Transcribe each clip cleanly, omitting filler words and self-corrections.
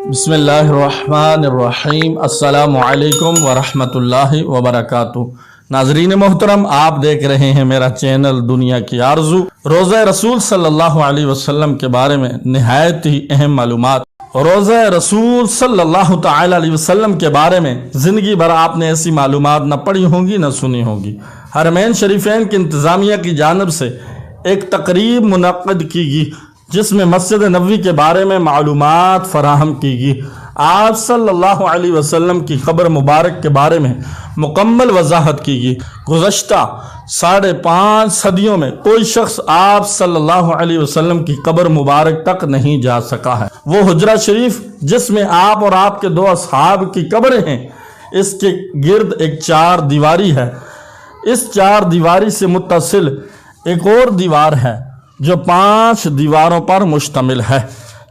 بسم اللہ الرحمن الرحیم۔ السلام علیکم ورحمۃ اللہ وبرکاتہ۔ ناظرین محترم، آپ دیکھ رہے ہیں میرا چینل دنیا کی آرزو۔ روزہ رسول صلی اللہ علیہ وسلم کے بارے میں نہایت ہی اہم معلومات۔ روزہ رسول صلی اللہ تعالی علیہ وسلم کے بارے میں زندگی بھر آپ نے ایسی معلومات نہ پڑھی ہوں گی نہ سنی ہوگی۔ حرمین شریفین کی انتظامیہ کی جانب سے ایک تقریب منعقد کی گئی جس میں مسجد نبوی کے بارے میں معلومات فراہم کی گئی۔ آپ صلی اللہ علیہ وسلم کی قبر مبارک کے بارے میں مکمل وضاحت کی گئی۔ گزشتہ 5.5 صدیوں میں کوئی شخص آپ صلی اللہ علیہ وسلم کی قبر مبارک تک نہیں جا سکا ہے۔ وہ حجرہ شریف جس میں آپ اور آپ کے 2 اصحاب کی قبریں ہیں، اس کے گرد ایک 4 دیواری ہے۔ اس 4 دیواری سے متصل ایک اور دیوار ہے جو 5 دیواروں پر مشتمل ہے۔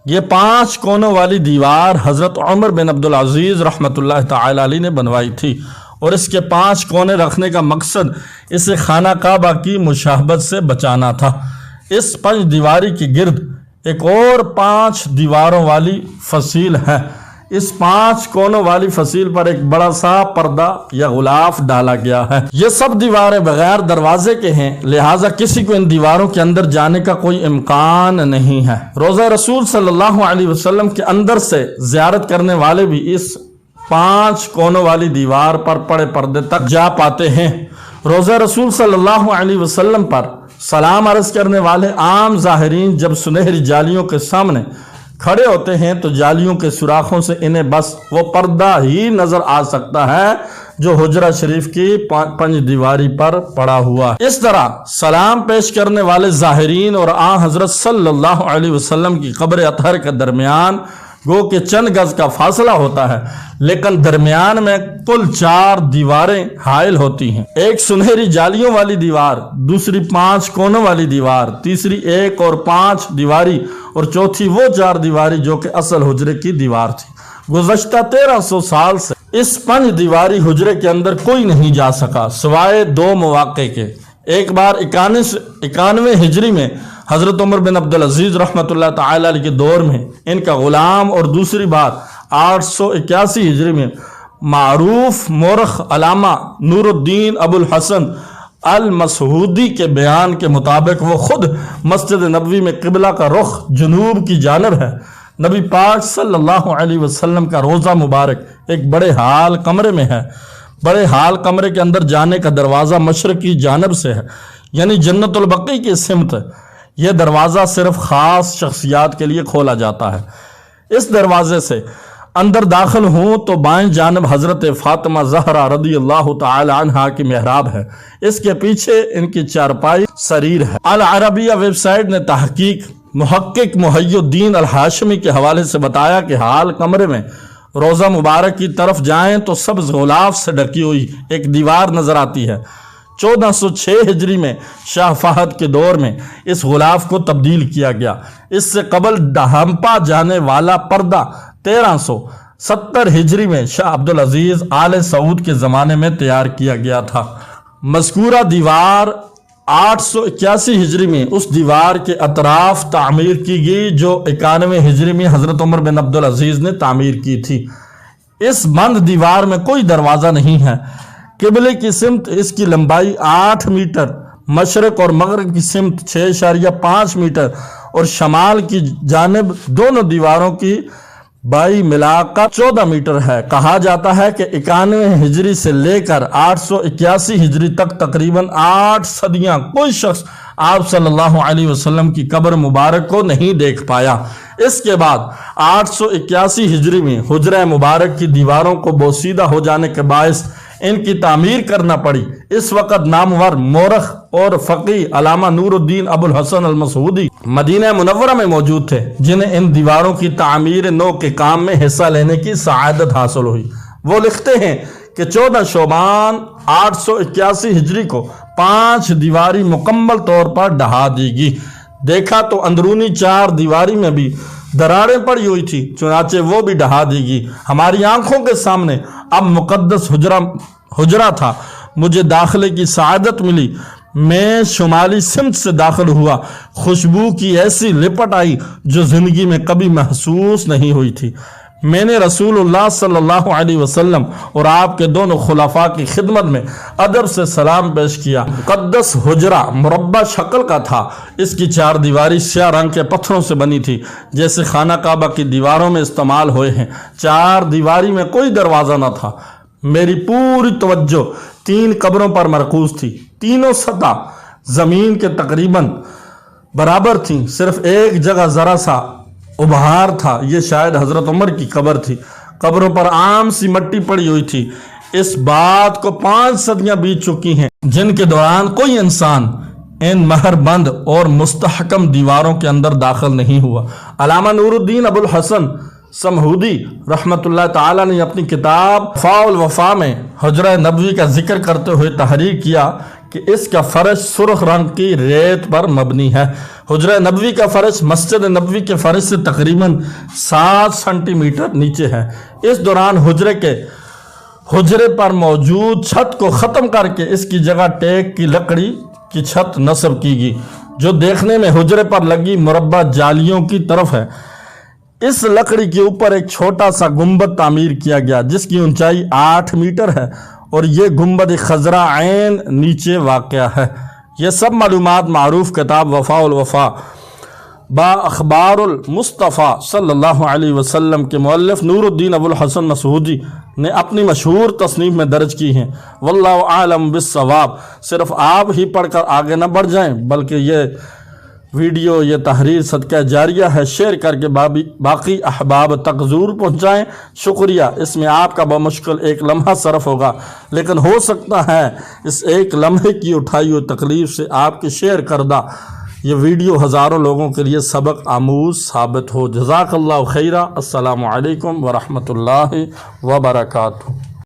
یہ 5 کونوں والی دیوار حضرت عمر بن عبدالعزیز رحمۃ اللہ تعالی علیہ نے بنوائی تھی، اور اس کے 5 کونے رکھنے کا مقصد اسے خانہ کعبہ کی مشابہت سے بچانا تھا۔ اس 5 دیواری کے گرد ایک اور 5 دیواروں والی فصیل ہے۔ اس 5 کونوں والی فصیل پر ایک بڑا سا پردہ یا غلاف ڈالا گیا ہے۔ یہ سب دیواریں بغیر دروازے کے ہیں، لہٰذا کسی کو ان دیواروں کے اندر جانے کا کوئی امکان نہیں ہے۔ روزہ رسول صلی اللہ علیہ وسلم کے اندر سے زیارت کرنے والے بھی اس 5 کونوں والی دیوار پر پڑے پردے تک جا پاتے ہیں۔ روزہ رسول صلی اللہ علیہ وسلم پر سلام عرض کرنے والے عام ظاہرین جب سنہری جالیوں کے سامنے کھڑے ہوتے ہیں تو جالیوں کے سوراخوں سے انہیں بس وہ پردہ ہی نظر آ سکتا ہے جو حجرہ شریف کی 5 دیواری پر پڑا ہوا۔ اس طرح سلام پیش کرنے والے ظاہرین اور آن حضرت صلی اللہ علیہ وسلم کی قبر اطہر کے درمیان گو کہ چند گز کا فاصلہ ہوتا ہے، لیکن درمیان میں کل 4 دیواریں حائل ہوتی ہیں۔ ایک سنہری جالیوں والی دیوار، دوسری 5 کونوں والی دیوار، تیسری 1 اور 5 دیواری، اور چوتھی وہ 4 دیواری جو کہ اصل حجرے کی دیوار تھی۔ گزشتہ 1300 سال سے اس 5 دیواری حجرے کے اندر کوئی نہیں جا سکا سوائے 2 مواقع کے۔ ایک بار 91 ہجری میں حضرت عمر بن عبدالعزیز رحمۃ اللہ تعالی علیہ کے دور میں ان کا غلام، اور دوسری بار 881 ہجری میں معروف مورخ علامہ نور الدین ابو الحسن المسعودی کے بیان کے مطابق وہ خود مسجد نبوی میں قبلہ کا رخ جنوب کی جانب ہے۔ نبی پاک صلی اللہ علیہ وسلم کا روضہ مبارک ایک بڑے حال کمرے میں ہے۔ بڑے حال کمرے کے اندر جانے کا دروازہ مشرق کی جانب سے ہے، یعنی جنت البقیع کی سمت۔ یہ دروازہ صرف خاص شخصیات کے لیے کھولا جاتا ہے۔ اس دروازے سے اندر داخل ہوں تو بائیں جانب حضرت فاطمہ زہرا رضی اللہ تعالی عنہا کی محراب ہے۔ اس کے پیچھے ان کی چارپائی سریر ہے۔ العربیہ ویب سائٹ نے تحقیق محقق محی الدین الہاشمی کے حوالے سے بتایا کہ حال کمرے میں روضہ مبارک کی طرف جائیں تو سبز غلاف سے ڈھکی ہوئی ایک دیوار نظر آتی ہے۔ 1406 ہجری میں شاہ فہد کے دور میں اس غلاف کو تبدیل کیا گیا۔ اس سے قبل ڈھانپا جانے والا پردہ 1370 ہجری میں شاہ عبدالعزیز آل سعود کے زمانے میں تیار کیا گیا تھا۔ مذکورہ دیوار 881 ہجری میں اس دیوار کے اطراف تعمیر کی گئی جو 91 ہجری میں حضرت عمر بن عبدالعزیز نے تعمیر کی تھی۔ اس بند دیوار میں کوئی دروازہ نہیں ہے۔ قبلے کی سمت اس کی لمبائی 8 میٹر، مشرق اور مغرب کی سمت 6.5 میٹر، اور شمال کی جانب دونوں دیواروں کی بائی ملا کر 14 میٹر ہے۔ کہا جاتا ہے کہ 91 ہجری سے لے کر 881 ہجری تک تقریباً 8 صدیاں کوئی شخص آپ صلی اللہ علیہ وسلم کی قبر مبارک کو نہیں دیکھ پایا۔ اس کے بعد 881 ہجری میں حجرہ مبارک کی دیواروں کو بوسیدہ ہو جانے کے باعث ان کی تعمیر کرنا پڑی۔ اس وقت نامور مورخ اور فقی علامہ نور الدین ابو الحسن المسعودی مدینہ منورہ میں موجود تھے، جنہیں ان دیواروں کی تعمیر نو کے کام میں حصہ لینے کی سعادت حاصل ہوئی۔ وہ لکھتے ہیں کہ 14 شعبان 881 ہجری کو 5 دیواری مکمل طور پر ڈھا دی گئی۔ دیکھا تو اندرونی 4 دیواری میں بھی دراڑیں پڑی ہوئی تھی، چنانچہ وہ بھی ڈھا دی گئی۔ ہماری آنکھوں کے سامنے اب مقدس حجرہ تھا۔ مجھے داخلے کی سعادت ملی۔ میں شمالی سمت سے داخل ہوا۔ خوشبو کی ایسی لپٹ آئی جو زندگی میں کبھی محسوس نہیں ہوئی تھی۔ میں نے رسول صلی اللہ علیہ وسلم اور آپ کے دونوں خلفاء کی خدمت میں ادب سے سلام پیش کیا۔ مقدس حجرہ مربع شکل کا تھا، اس کی 4 دیواری سیاہ رنگ کے پتھروں سے بنی تھی جیسے خانہ کعبہ کی دیواروں میں استعمال ہوئے ہیں۔ 4 دیواری میں کوئی دروازہ نہ تھا۔ میری پوری توجہ 3 قبروں پر مرکوز تھی، تینوں سطح زمین کے تقریباً برابر تھیں، صرف ایک جگہ ذرا سا ابہار تھا، یہ شاید حضرت عمر کی قبر تھی۔ قبروں پر عام سی مٹی پڑی ہوئی تھی۔ اس بات کو 5 صدیاں بیت چکی ہیں جن کے دوران کوئی انسان ان مہر بند اور مستحکم دیواروں کے اندر داخل نہیں ہوا۔ علامہ نور الدین ابو الحسن سمہودی رحمۃ اللہ تعالی نے اپنی کتاب وفاء الوفا میں حجرہ نبوی کا ذکر کرتے ہوئے تحریر کیا کہ اس کا فرش سرخ رنگ کی ریت پر مبنی ہے۔ حجرہ نبوی کا فرش مسجد نبوی کے فرش سے تقریباً 7 سینٹی میٹر نیچے ہے۔ اس دوران حجرے پر موجود چھت کو ختم کر کے اس کی جگہ ٹیک کی لکڑی کی چھت نصب کی گئی جو دیکھنے میں حجرے پر لگی مربع جالیوں کی طرف ہے۔ اس لکڑی کے اوپر ایک چھوٹا سا گنبد تعمیر کیا گیا جس کی اونچائی 8 میٹر ہے اور یہ گنبد خضرا عین نیچے واقع ہے۔ یہ سب معلومات معروف کتاب وفاء الوفا با اخبار المصطفیٰ صلی اللہ علیہ وسلم کے مؤلف نور الدین ابو الحسن مسعودی نے اپنی مشہور تصنیف میں درج کی ہیں۔ واللہ عالم بالصواب۔ صرف آپ ہی پڑھ کر آگے نہ بڑھ جائیں بلکہ یہ ویڈیو، یہ تحریر صدقہ جاریہ ہے، شیئر کر کے باقی احباب تک ضرور پہنچائیں۔ شکریہ۔ اس میں آپ کا بمشکل 1 لمحہ صرف ہوگا، لیکن ہو سکتا ہے اس 1 لمحے کی اٹھائی ہوئی تکلیف سے آپ کی شیئر کردہ یہ ویڈیو ہزاروں لوگوں کے لیے سبق آموز ثابت ہو۔ جزاک اللہ خیرہ۔ السلام علیکم ورحمۃ اللہ وبرکاتہ۔